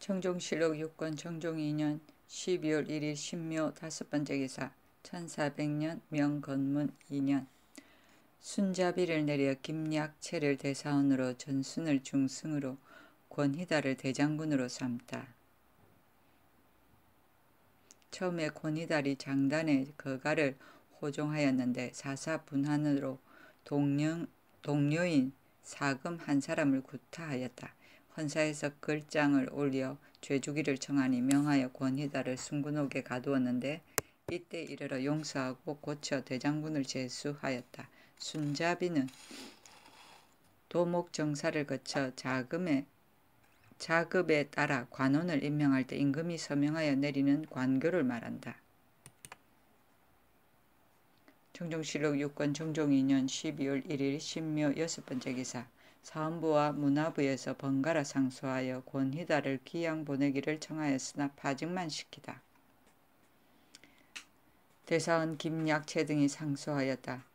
청종실록 6권 청종 2년 12월 1일 신묘 5번째 기사 1400년 명건문 2년 순자비를 내려 김약채를 대사원으로 전순을 중승으로 권희달을 대장군으로 삼다. 처음에 권희달이 장단의 거가를 호종하였는데 사사분한으로 동료인 사금 한 사람을 구타하였다. 헌사에서 글장을 올려 죄주기를 청하니 명하여 권희달을 순군옥에 가두었는데 이때 이르러 용서하고 고쳐 대장군을 제수하였다. 순자비는 도목정사를 거쳐 자급에 따라 관원을 임명할 때 임금이 서명하여 내리는 관교를 말한다. 청종실록 6권 청종 2년 12월 1일 신묘 6번째 기사 사헌부와 문화부에서 번갈아 상소하여 권희달을 귀양 보내기를 청하였으나 파직만 시키다. 대사원 김약채 등이 상소하였다.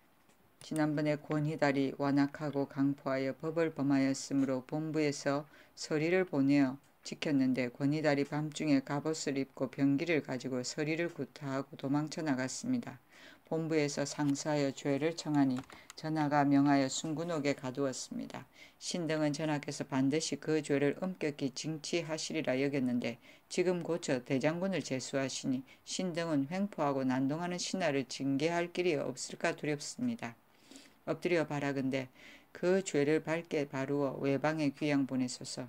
지난번에 권희달이 완악하고 강포하여 법을 범하였으므로 본부에서 서리를 보내어 지켰는데 권희달이 밤중에 갑옷을 입고 병기를 가지고 서리를 구타하고 도망쳐 나갔습니다. 본부에서 상소하여 죄를 청하니 전하가 명하여 순군옥에 가두었습니다. 신등은 전하께서 반드시 그 죄를 엄격히 징치하시리라 여겼는데 지금 고쳐 대장군을 제수하시니 신등은 횡포하고 난동하는 신하를 징계할 길이 없을까 두렵습니다. 엎드려 바라건대 그 죄를 밝게 바루어 외방에 귀양 보내소서.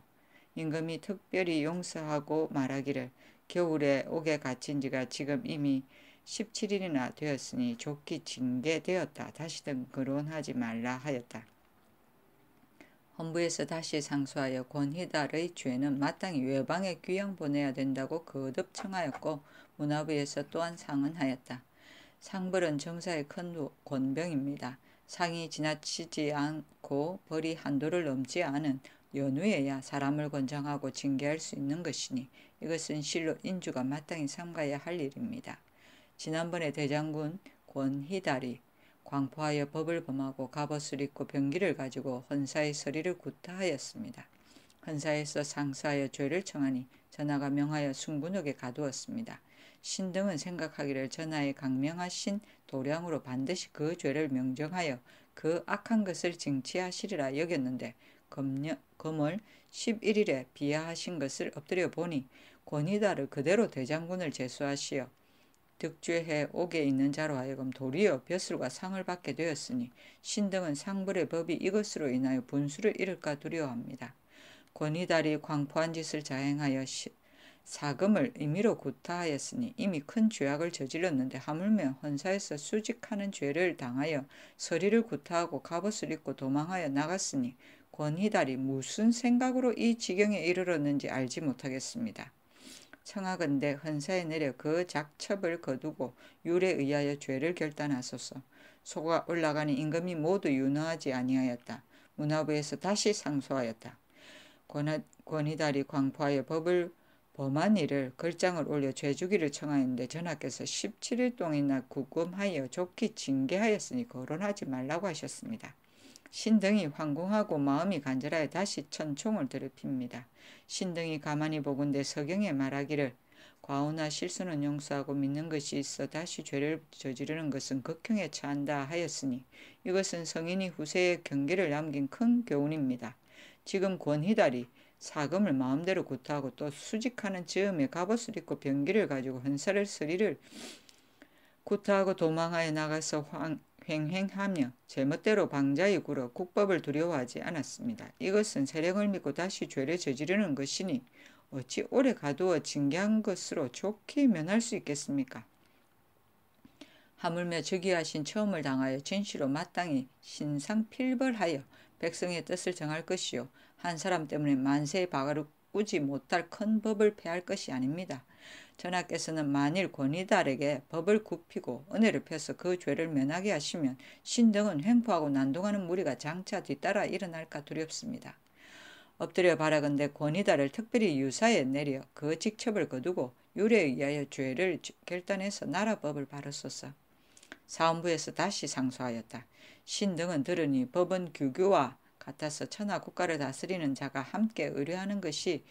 임금이 특별히 용서하고 말하기를 겨울에 옥에 갇힌 지가 지금 이미 17일이나 되었으니 좋게 징계되었다. 다시는 거론하지 말라 하였다. 헌부에서 다시 상소하여 권희달의 죄는 마땅히 외방에 귀양 보내야 된다고 거듭 청하였고 문화부에서 또한 상언하였다. 상벌은 정사의 큰 권병입니다. 상이 지나치지 않고 벌이 한도를 넘지 않은 연후에야 사람을 권장하고 징계할 수 있는 것이니 이것은 실로 인주가 마땅히 삼가야 할 일입니다. 지난번에 대장군 권희달이 광포하여 법을 범하고 갑옷을 입고 병기를 가지고 헌사의 서리를 구타하였습니다. 헌사에서 상소하여 죄를 청하니 전하가 명하여 순군옥에 가두었습니다. 신등은 생각하기를 전하의 강명하신 도량으로 반드시 그 죄를 명정하여 그 악한 것을 징치하시리라 여겼는데 금월 11일에 비하하신 것을 엎드려 보니 권희달을 그대로 대장군을 제수하시어 득죄해 옥에 있는 자로 하여금 도리어 벼슬과 상을 받게 되었으니 신등은 상벌의 법이 이것으로 인하여 분수를 잃을까 두려워합니다. 권희달이 광포한 짓을 자행하여 사금을 임의로 구타하였으니 이미 큰 죄악을 저질렀는데 하물며 헌사에서 수직하는 죄를 당하여 서리를 구타하고 갑옷을 입고 도망하여 나갔으니 권희달이 무슨 생각으로 이 지경에 이르렀는지 알지 못하겠습니다. 청하건대 헌사에 내려 그 작첩을 거두고 율에 의하여 죄를 결단하소서. 소가 올라가니 임금이 모두 윤허하지 아니하였다. 문화부에서 다시 상소하였다. 권희달이 광포하여 법을 범한 일을 글장을 올려 죄주기를 청하였는데 전하께서 17일 동안이나 구금하여 좋게 징계하였으니 거론하지 말라고 하셨습니다. 신등이 황궁하고 마음이 간절하여 다시 천총을 더럽힙니다. 신등이 가만히 보건대 서경에 말하기를 과오나 실수는 용서하고 믿는 것이 있어 다시 죄를 저지르는 것은 극형에 처한다 하였으니 이것은 성인이 후세에 경계를 남긴 큰 교훈입니다. 지금 권희달이 사금을 마음대로 구타하고 또 수직하는 즈음에 갑옷을 입고 병기를 가지고 헌사를 서리를 구타하고 도망하여 나가서 횡행하며 제멋대로 방자히 굴어 국법을 두려워하지 않았습니다. 이것은 세력을 믿고 다시 죄를 저지르는 것이니 어찌 오래 가두어 징계한 것으로 좋게 면할 수 있겠습니까? 하물며 즉위하신 처음을 당하여 진시로 마땅히 신상필벌하여 백성의 뜻을 정할 것이요 한 사람 때문에 만세의 바가를 꾸지 못할 큰 법을 폐할 것이 아닙니다. 전하께서는 만일 권희달에게 법을 굽히고 은혜를 펴서 그 죄를 면하게 하시면 신등은 횡포하고 난동하는 무리가 장차 뒤따라 일어날까 두렵습니다. 엎드려 바라건대 권희달을 특별히 유사에 내려 그 직첩을 거두고 율에 의하여 죄를 결단해서 나라법을 바르소서. 사헌부에서 다시 상소하였다. 신등은 들으니 법은 규교와 같아서 천하 국가를 다스리는 자가 함께 의뢰하는 것이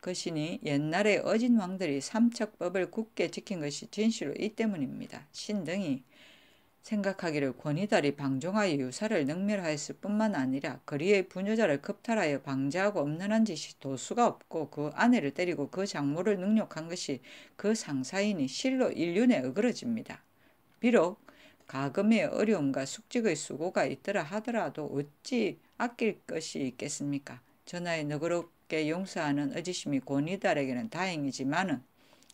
것이니 옛날에 어진 왕들이 삼척법을 굳게 지킨 것이 진실로 이 때문입니다. 신등이 생각하기를 권희달이 방종하여 유사를 능멸하였을 뿐만 아니라 거리의 부녀자를 겁탈하여 방제하고 엄란한 짓이 도수가 없고 그 아내를 때리고 그 장모를 능욕한 것이 그 상사이니 실로 인륜에 어그러집니다. 비록 가금의 어려움과 숙직의 수고가 있더라 하더라도 어찌 아낄 것이 있겠습니까? 전하의 너그럽게 용서하는 의지심이 권희달에게는 다행이지만은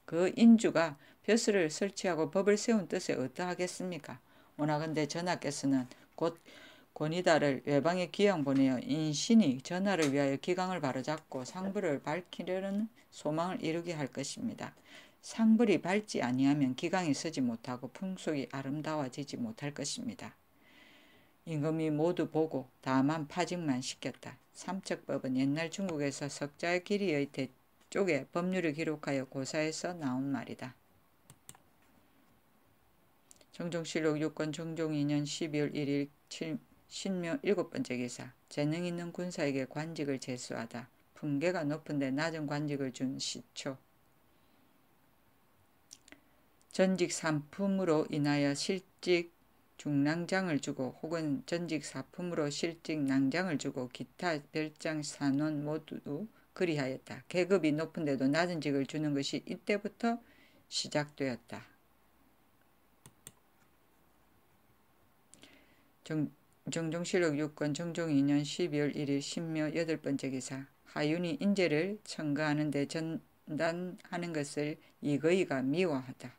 그 인주가 벼슬을 설치하고 법을 세운 뜻에 어떠하겠습니까? 원하건대 전하께서는 곧 권희달을 외방에 귀양 보내어 인신이 전하를 위하여 기강을 바로잡고 상불을 밝히려는 소망을 이루게 할 것입니다. 상불이 밝지 아니하면 기강이 서지 못하고 풍속이 아름다워지지 못할 것입니다. 임금이 모두 보고 다만 파직만 시켰다. 삼척법은 옛날 중국에서 석자의 길이의 대쪽에 법률을 기록하여 고사해서 나온 말이다. 정종실록 6권 정종 2년 12월 1일 신묘 7번째 기사. 재능 있는 군사에게 관직을 제수하다. 품계가 높은데 낮은 관직을 준 시초. 전직 산품으로 인하여 실직 중랑장을 주고 혹은 전직 사품으로 실직 낭장을 주고 기타 별장 산원 모두 그리하였다. 계급이 높은데도 낮은 직을 주는 것이 이때부터 시작되었다. 정종실록 6권 정종 2년 12월 1일 신묘 8번째 기사. 하윤이 인재를 첨가하는 데 전단하는 것을 이거이가 미워하다.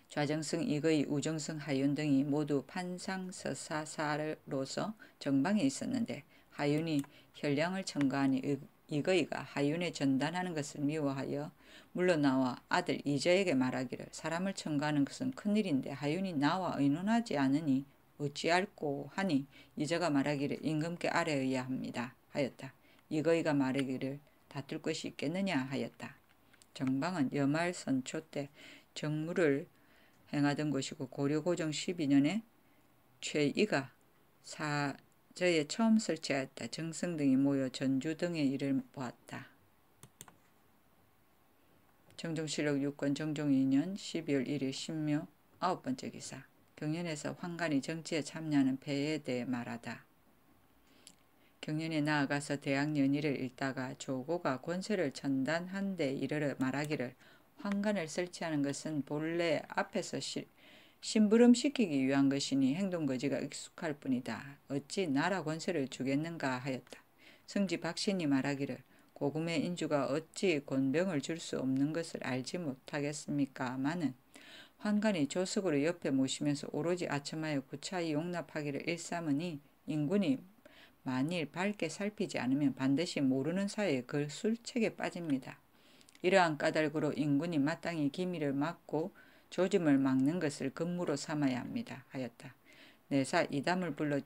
좌정승, 이거이, 우정승, 하윤 등이 모두 판상서사사로서 정방에 있었는데 하윤이 혈량을 첨가하니 이거이가 하윤에 전단하는 것을 미워하여 물러나와 아들 이저에게 말하기를 사람을 첨가하는 것은 큰일인데 하윤이 나와 의논하지 않으니 어찌할꼬 하니 이저가 말하기를 임금께 아뢰어야 합니다 하였다. 이거이가 말하기를 다툴 것이 있겠느냐 하였다. 정방은 여말 선초 때 정무를 행하던 곳이고 고려 고정 12년에 최이가 사저에 처음 설치하였다. 정승 등이 모여 전주 등의 일을 보았다. 정종실록 6권 정종 2년 12월 1일 신묘 9번째 기사. 경연에서 환관이 정치에 참여하는 폐해에 대해 말하다. 경연에 나아가서 대학 연의를 읽다가 조고가 권세를 전단한 데 이르러 말하기를 환관을 설치하는 것은 본래 앞에서 심부름시키기 위한 것이니 행동거지가 익숙할 뿐이다. 어찌 나라 권세를 주겠는가 하였다. 성지 박신이 말하기를 고금의 인주가 어찌 권병을 줄 수 없는 것을 알지 못하겠습니까? 마는 환관이 조석으로 옆에 모시면서 오로지 아첨하여 구차히 용납하기를 일삼으니 인군이 만일 밝게 살피지 않으면 반드시 모르는 사이에 그 술책에 빠집니다. 이러한 까닭으로 인군이 마땅히 기미를 막고 조짐을 막는 것을 근무로 삼아야 합니다. 하였다. 내사 이담을 불러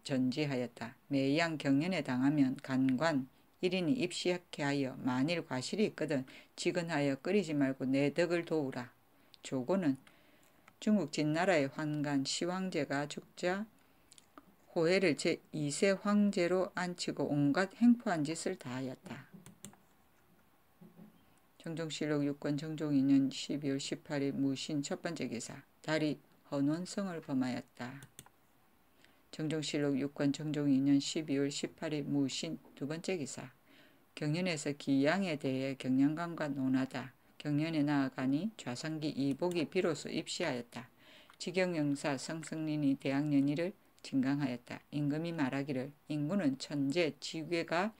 전지하였다. 매양 경연에 당하면 간관 1인이 입시하게 하여 만일 과실이 있거든 지근하여 끓이지 말고 내 덕을 도우라. 조고는 중국 진나라의 환관 시황제가 죽자 호해를 제2세 황제로 앉히고 온갖 행포한 짓을 다하였다. 정종실록 6권 정종 2년 12월 18일 무신 첫번째 기사. 달이 헌원성을 범하였다. 정종실록 6권 정종 2년 12월 18일 무신 두번째 기사. 경연에서 기양에 대해 경영관과 논하다. 경연에 나아가니 좌상기 이복이 비로소 입시하였다. 직영영사 성승린이 대학 연의를 진강하였다. 임금이 말하기를 인구는 천재 지괴가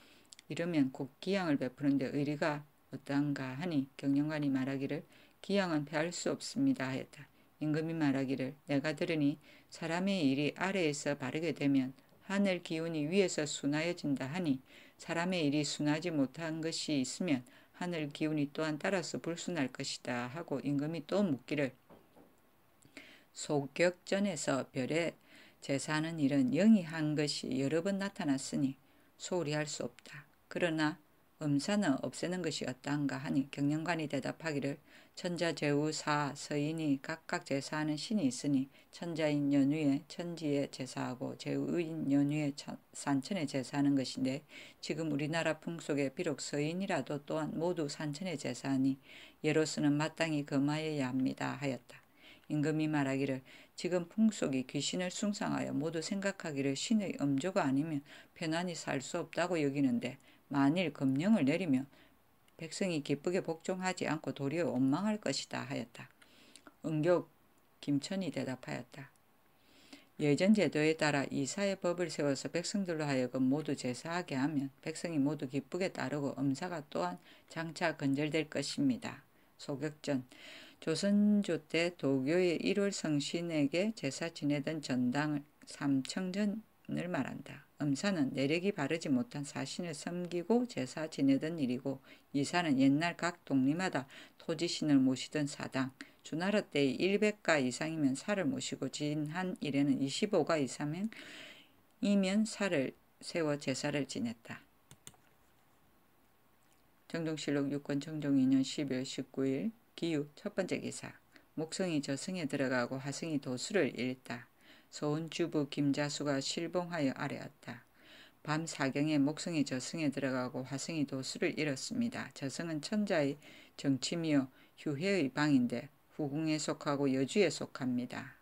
이르면 곧 기양을 베푸는데 의리가 어떠한가 하니 경영관이 말하기를 기양은 패할 수 없습니다 하였다. 임금이 말하기를 내가 들으니 사람의 일이 아래에서 바르게 되면 하늘 기운이 위에서 순하여진다 하니 사람의 일이 순하지 못한 것이 있으면 하늘 기운이 또한 따라서 불순할 것이다 하고 임금이 또 묻기를 소격전에서 별에 제사하는 일은 영이 한 것이 여러 번 나타났으니 소홀히 할 수 없다. 그러나 음사는 없애는 것이 어떠한가 하니 경영관이 대답하기를 천자제우 사 서인이 각각 제사하는 신이 있으니 천자인 연후에 천지에 제사하고 제우인 연후에 산천에 제사하는 것인데 지금 우리나라 풍속에 비록 서인이라도 또한 모두 산천에 제사하니 예로서는 마땅히 금하여야 합니다 하였다. 임금이 말하기를 지금 풍속이 귀신을 숭상하여 모두 생각하기를 신의 음조가 아니면 편안히 살 수 없다고 여기는데 만일 금령을 내리면 백성이 기쁘게 복종하지 않고 도리어 원망할 것이다 하였다. 은교 김천이 대답하였다. 예전 제도에 따라 이사의 법을 세워서 백성들로 하여금 모두 제사하게 하면 백성이 모두 기쁘게 따르고 음사가 또한 장차 건절될 것입니다. 소격전 조선조 때 도교의 1월 성신에게 제사 지내던 전당을 삼청전을 말한다. 음사는 내력이 바르지 못한 사신을 섬기고 제사 지내던 일이고 이사는 옛날 각 동리마다 토지신을 모시던 사당, 주나라 때의 100가 이상이면 사를 모시고 진한 일에는 25가 이상이면 사를 세워 제사를 지냈다. 정종실록 6권 정종 2년 12월 19일 기유 첫 번째 기사. 목성이 저승에 들어가고 화성이 도수를 잃다. 소은주부 김자수가 실봉하여 아뢰었다. 밤 사경에 목성이 저승에 들어가고 화성이 도수를 잃었습니다. 저승은 천자의 정침이요 휴회의 방인데 후궁에 속하고 여주에 속합니다.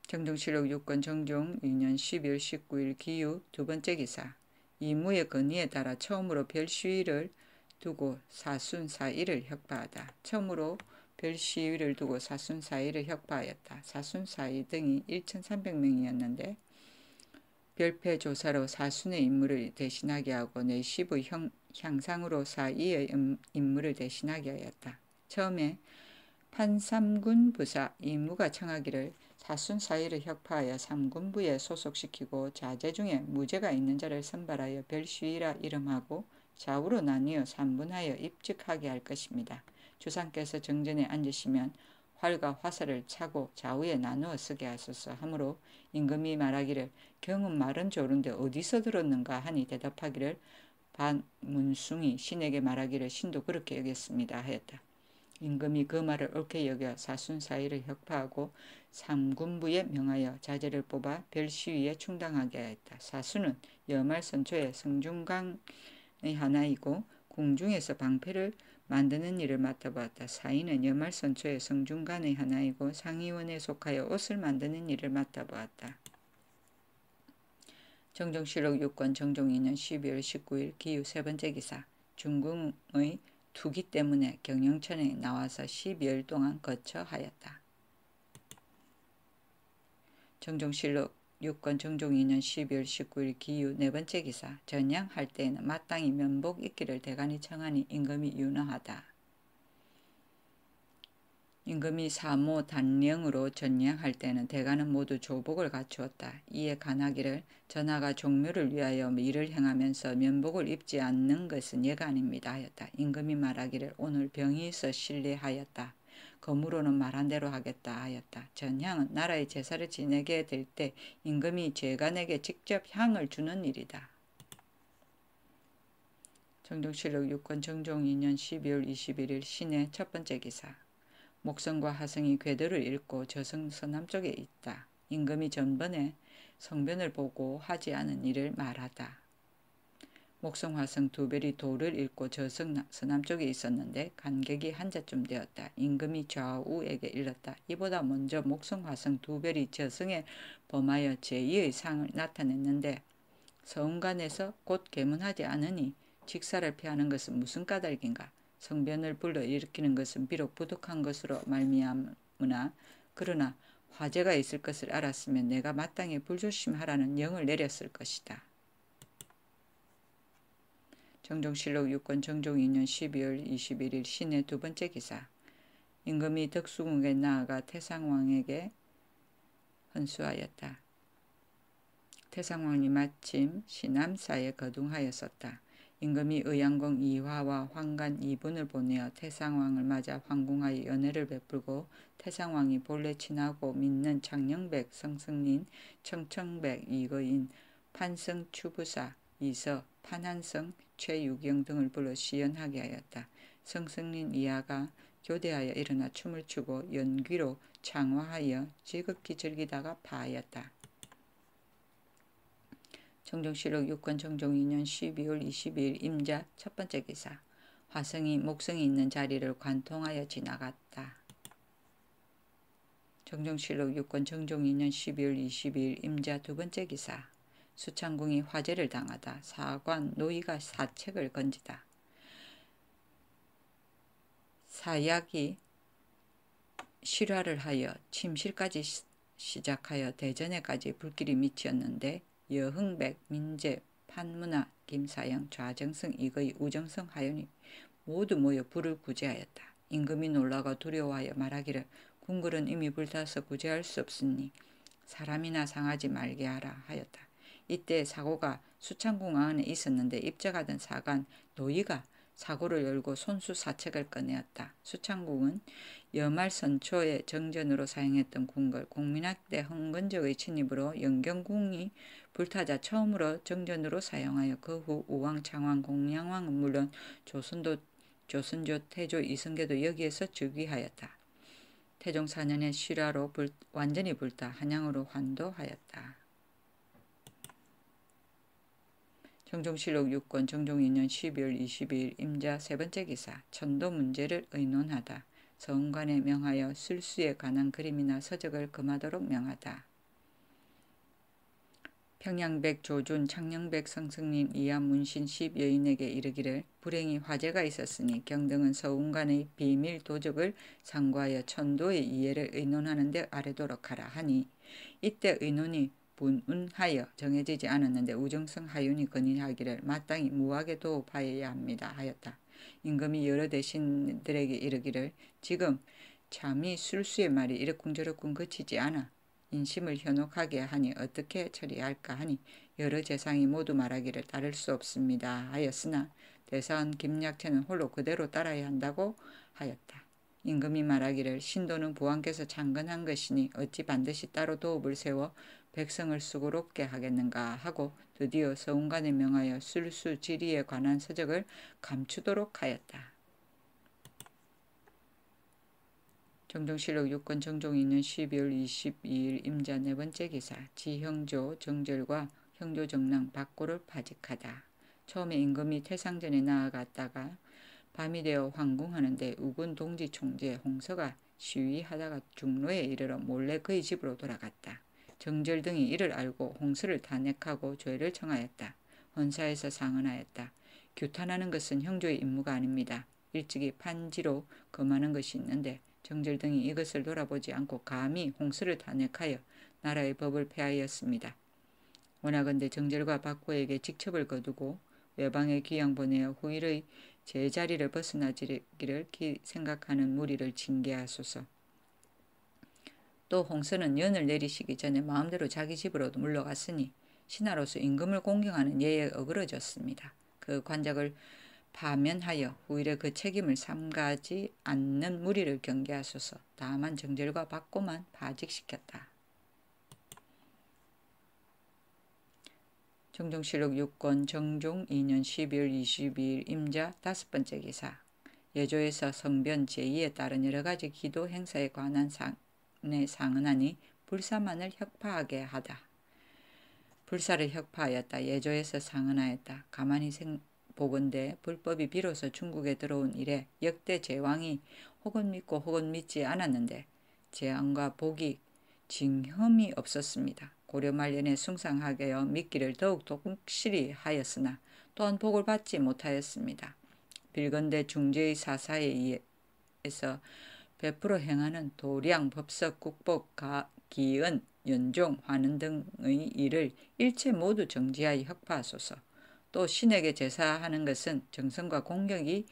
정종실록 6권 정종 2년 12월 19일 기유 두 번째 기사. 이무의 건의에 따라 처음으로 별시위를 두고 사순사일을 혁파하다. 처음으로 별시위를 두고 사순사일을 혁파하였다. 사순사일 등이 1300명이었는데 별패 조사로 사순의 임무를 대신하게 하고 내십의 향상으로 사이의 임무를 대신하게 하였다. 처음에 판삼군 부사 이무가 청하기를 사순사일을 혁파하여 삼군부에 소속시키고 자제 중에 무죄가 있는 자를 선발하여 별시위라 이름하고 좌우로 나뉘어 3분하여 입직하게 할 것입니다. 주상께서 정전에 앉으시면 활과 화살을 차고 좌우에 나누어 쓰게 하소서 하므로 임금이 말하기를 경은 말은 좋은데 어디서 들었는가 하니 대답하기를 반문숭이 신에게 말하기를 신도 그렇게 여겼습니다 하였다. 임금이 그 말을 옳게 여겨 사순사일을 혁파하고 삼군부에 명하여 자제를 뽑아 별시위에 충당하게 하였다. 사순은 여말선초의 성중강의 하나이고 궁중에서 방패를 만드는 일을 맡아보았다. 사인은 여말선초의 성중간의 하나이고 상의원에 속하여 옷을 만드는 일을 맡아보았다. 정종실록 6권 정종 2년 12월 19일 기유 세 번째 기사. 중궁의 투기 때문에 경영천에 나와서 12일 동안 거처 하였다. 정종실록 6권 정종 2년 12월 19일 기유 네 번째 기사. 전향할 때에는 마땅히 면복 있기를 대간이 청하니 임금이 윤허하다. 임금이 사모 단령으로 전향할 때는 대간은 모두 조복을 갖추었다. 이에 간하기를 전하가 종묘를 위하여 일을 행하면서 면복을 입지 않는 것은 예간입니다 하였다. 임금이 말하기를 오늘 병이 있어 실례하였다. 거무로는 말한 대로 하겠다 하였다. 전향은 나라의 제사를 지내게 될 때 임금이 제간에게 직접 향을 주는 일이다. 정종실록 6권 정종 2년 12월 21일 신의 첫 번째 기사. 목성과 하성이 궤도를 잃고 저승 서남쪽에 있다. 임금이 전번에 성변을 보고 하지 않은 일을 말하다. 목성, 화성 두 별이 도를 잃고 저승 서남쪽에 있었는데 간격이 한자쯤 되었다. 임금이 좌우에게 일렀다. 이보다 먼저 목성, 화성 두 별이 저승에 범하여 제2의 상을 나타냈는데 서운간에서 곧 계문하지 않으니 직사를 피하는 것은 무슨 까닭인가? 성변을 불러일으키는 것은 비록 부득한 것으로 말미암으나 그러나 화재가 있을 것을 알았으면 내가 마땅히 불조심하라는 영을 내렸을 것이다. 정종실록 6권 정종 2년 12월 21일 신의 두 번째 기사. 임금이 덕수궁에 나아가 태상왕에게 헌수하였다. 태상왕이 마침 시남사에 거둥하였었다. 임금이 의양공 이화와 황간 이분을 보내어 태상왕을 맞아 황궁하여 연회를 베풀고 태상왕이 본래 친하고 믿는 창녕백 성승린 청청백 이거인 판승 추부사 이서, 판한성, 최유경 등을 불러 시연하게 하였다. 성승린 이하가 교대하여 일어나 춤을 추고 연귀로 창화하여 지극히 즐기다가 파하였다. 정종실록 6권 정종 2년 12월 22일 임자 첫 번째 기사. 화성이 목성이 있는 자리를 관통하여 지나갔다. 정종실록 6권 정종 2년 12월 22일 임자 두 번째 기사. 수창궁이 화재를 당하다 사관 노이가 사책을 건지다. 사약이 실화를 하여 침실까지 시작하여 대전에까지 불길이 미치었는데 여흥백, 민재, 판문화, 김사영, 좌정성, 이거의, 우정성, 하윤이 모두 모여 불을 구제하였다. 임금이 놀라고 두려워하여 말하기를 궁궐은 이미 불타서 구제할 수 없으니 사람이나 상하지 말게 하라 하였다. 이때 사고가 수창궁 안에 있었는데 입적하던 사관 노이가 사고를 열고 손수 사책을 꺼내었다. 수창궁은 여말선초의 정전으로 사용했던 궁궐, 공민학대 흥건적의 침입으로 영경궁이 불타자 처음으로 정전으로 사용하여 그 후 우왕, 창왕, 공양왕은 물론 조선조, 태조, 이성계도 여기에서 즉위하였다. 태종 4년에 실화로 완전히 불타 한양으로 환도하였다. 정종실록 6권 정종 2년 12월 22일 임자 세 번째 기사. 천도 문제를 의논하다. 서운관에 명하여 술수에 관한 그림이나 서적을 금하도록 명하다. 평양백 조준 창녕백 성승님 이하 문신 10여인에게 이르기를 불행히 화재가 있었으니 경등은 서운관의 비밀 도적을 상고하여 천도의 이해를 의논하는 데 아뢰도록 하라 하니 이때 의논이 분운하여 정해지지 않았는데 우정성 하윤이 건의하기를 마땅히 무하게 도읍하여야 합니다 하였다. 임금이 여러 대신들에게 이르기를 지금 참이 술수의 말이 이렇쿵저렇쿵 그치지 않아 인심을 현혹하게 하니 어떻게 처리할까 하니 여러 재상이 모두 말하기를 따를 수 없습니다 하였으나 대사원 김약체는 홀로 그대로 따라야 한다고 하였다. 임금이 말하기를 신도는 부왕께서 창건한 것이니 어찌 반드시 따로 도읍을 세워 백성을 수고롭게 하겠는가 하고 드디어 서운관에 명하여 술수 지리에 관한 서적을 감추도록 하였다. 정종실록 6권 정종 2년 12월 22일 임자 네 번째 기사. 지형조 정절과 형조 정랑 박고를 파직하다. 처음에 임금이 태상전에 나아갔다가 밤이 되어 황궁하는데 우군 동지 총재 홍서가 시위하다가 중로에 이르러 몰래 그의 집으로 돌아갔다. 정절 등이 이를 알고 홍서를 탄핵하고 죄를 청하였다. 헌사에서 상언하였다. 규탄하는 것은 형조의 임무가 아닙니다. 일찍이 판지로 금하는 것이 있는데 정절 등이 이것을 돌아보지 않고 감히 홍서를 탄핵하여 나라의 법을 폐하였습니다. 원하건대 정절과 박고에게 직첩을 거두고 외방에 귀양 보내어 후일의 제자리를 벗어나지기를 생각하는 무리를 징계하소서. 또 홍서는 연을 내리시기 전에 마음대로 자기 집으로 물러갔으니 신하로서 임금을 공경하는 예에 어그러졌습니다. 그 관작을 파면하여 후일에 그 책임을 삼가지 않는 무리를 경계하소서. 다만 정절과 박고만 파직시켰다. 정종실록 6권 정종 2년 12월 22일 임자 다섯 번째 기사. 예조에서 성변 제2에 따른 여러가지 기도 행사에 관한 상언하니 불사만을 혁파하게 하다. 불사를 혁파하였다. 예조에서 상언하였다. 가만히 보건대 불법이 비로소 중국에 들어온 이래 역대 제왕이 혹은 믿고 혹은 믿지 않았는데 제왕과 복이 징흠이 없었습니다. 고려 말년에 숭상하게 믿기를 더욱 독실히 하였으나 또한 복을 받지 못하였습니다. 빌건대 중제의 사사에 의해서 베풀어 행하는 도량, 법석, 국복, 기은, 연종, 환은 등의 일을 일체 모두 정지하여 혁파하소서. 또 신에게 제사하는 것은 정성과 공경이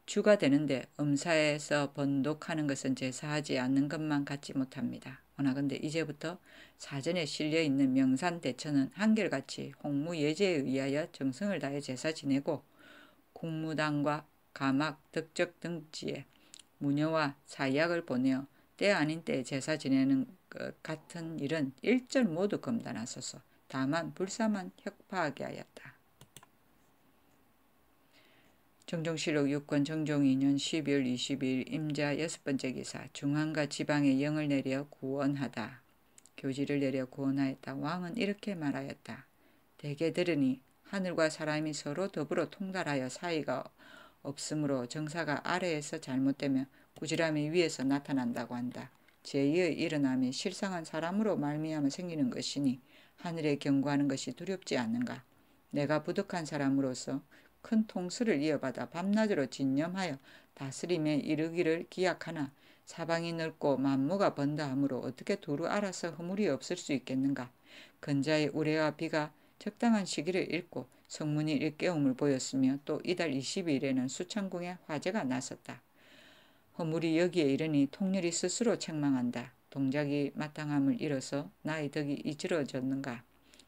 주가 되는데 음사에서 번독하는 것은 제사하지 않는 것만 갖지 못합니다. 원하건대 이제부터 사전에 실려있는 명산대처는 한결같이 홍무예제에 의하여 정성을 다해 제사 지내고 국무당과 가막, 덕적 등지에 무녀와 사약을 보내어 때 아닌 때에 제사 지내는 것 같은 일은 일절 모두 금단하소서. 다만 불사만 혁파하게 하였다. 정종실록 6권 정종 2년 12월 22일 임자 6번째 기사. 중앙과 지방에 영을 내려 구원하다. 교지를 내려 구원하였다. 왕은 이렇게 말하였다. 대개 들으니 하늘과 사람이 서로 더불어 통달하여 사이가 없으므로 정사가 아래에서 잘못되면 꾸지람이 위에서 나타난다고 한다. 제2의 일어남이 실상한 사람으로 말미암아 생기는 것이니 하늘에 경고하는 것이 두렵지 않는가. 내가 부득한 사람으로서 큰 통수를 이어받아 밤낮으로 진념하여 다스림에 이르기를 기약하나 사방이 넓고 만무가 번다 하므로 어떻게 두루 알아서 허물이 없을 수 있겠는가. 근자의 우레와 비가 적당한 시기를 읽고 성문이 일깨움을 보였으며 또 이달 22일에는 수창궁에 화재가 났었다. 허물이 여기에 이르니 통렬이 스스로 책망한다. 동작이 마땅함을 잃어서 나의 덕이 이지러졌는가.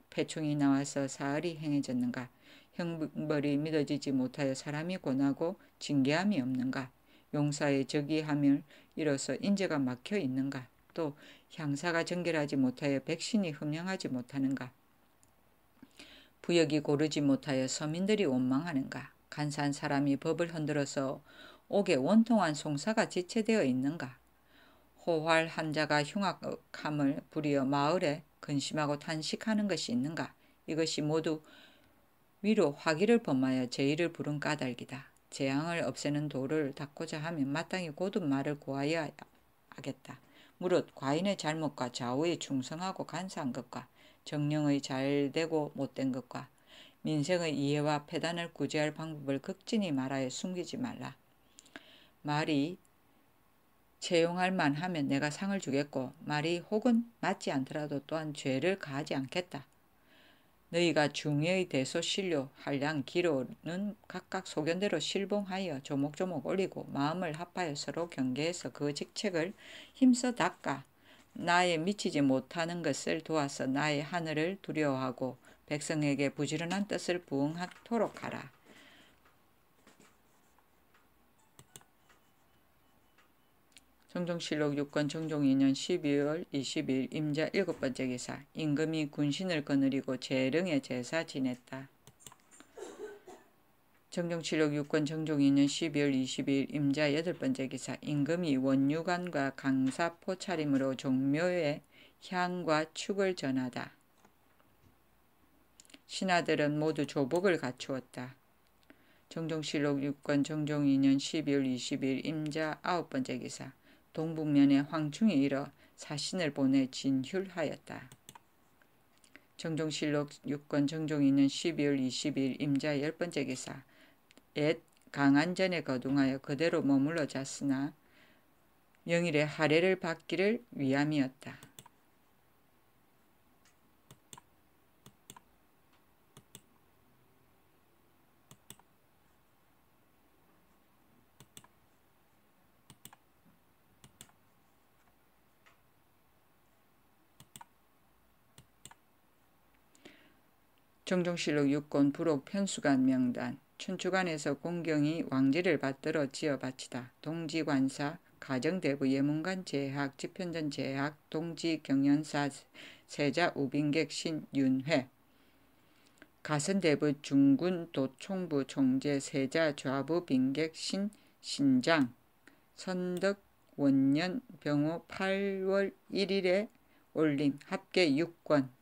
패충이 나와서 사흘이 행해졌는가. 형벌이 믿어지지 못하여 사람이 권하고 징계함이 없는가. 용사의 적이함을 잃어서 인재가 막혀 있는가. 또 향사가 정결하지 못하여 백신이 흠령하지 못하는가. 부역이 고르지 못하여 서민들이 원망하는가. 간사한 사람이 법을 흔들어서 옥에 원통한 송사가 지체되어 있는가. 호활한 자가 흉악함을 부리어 마을에 근심하고 탄식하는 것이 있는가. 이것이 모두 위로 화기를 범하여 제의를 부른 까닭이다. 재앙을 없애는 도를 닦고자 하면 마땅히 고든 말을 고하여야 하겠다. 무릇 과인의 잘못과 좌우에 충성하고 간사한 것과 정령의 잘되고 못된 것과 민생의 이해와 폐단을 구제할 방법을 극진히 말하여 숨기지 말라. 말이 채용할 만하면 내가 상을 주겠고 말이 혹은 맞지 않더라도 또한 죄를 가하지 않겠다. 너희가 중의의 대소 신료 한량 기로는 각각 소견대로 실봉하여 조목조목 올리고 마음을 합하여 서로 경계해서 그 직책을 힘써 닦아 나에 미치지 못하는 것을 도와서 나의 하늘을 두려워하고 백성에게 부지런한 뜻을 부응하도록 하라. 정종실록 6권 정종 2년 12월 20일 임자 7번째 기사. 임금이 군신을 거느리고 재릉에 제사 지냈다. 정종실록 6권 정종 2년 12월 20일 임자 8번째 기사. 임금이 원유관과 강사 포차림으로 종묘에 향과 축을 전하다. 신하들은 모두 조복을 갖추었다. 정종실록 6권 정종 2년 12월 20일 임자 9번째 기사. 동북면에 황충이 일어 사신을 보내 진휼하였다. 정종실록 6권 정종 2년 12월 20일 임자 10번째 기사. 옛 강안전에 거둥하여 그대로 머물러 잤으나 영일의 할애를 받기를 위함이었다. 정종실록 6권 부록 편수관 명단. 춘추관에서 공경이 왕지를 받들어 지어 바치다. 동지관사 가정대부 예문관 제학 집현전 제학 동지경연사 세자 우빈객 신윤회 가선대부 중군 도총부 총재 세자 좌부 빈객 신장 선덕 원년 병호 8월 1일에 올림 합계 6권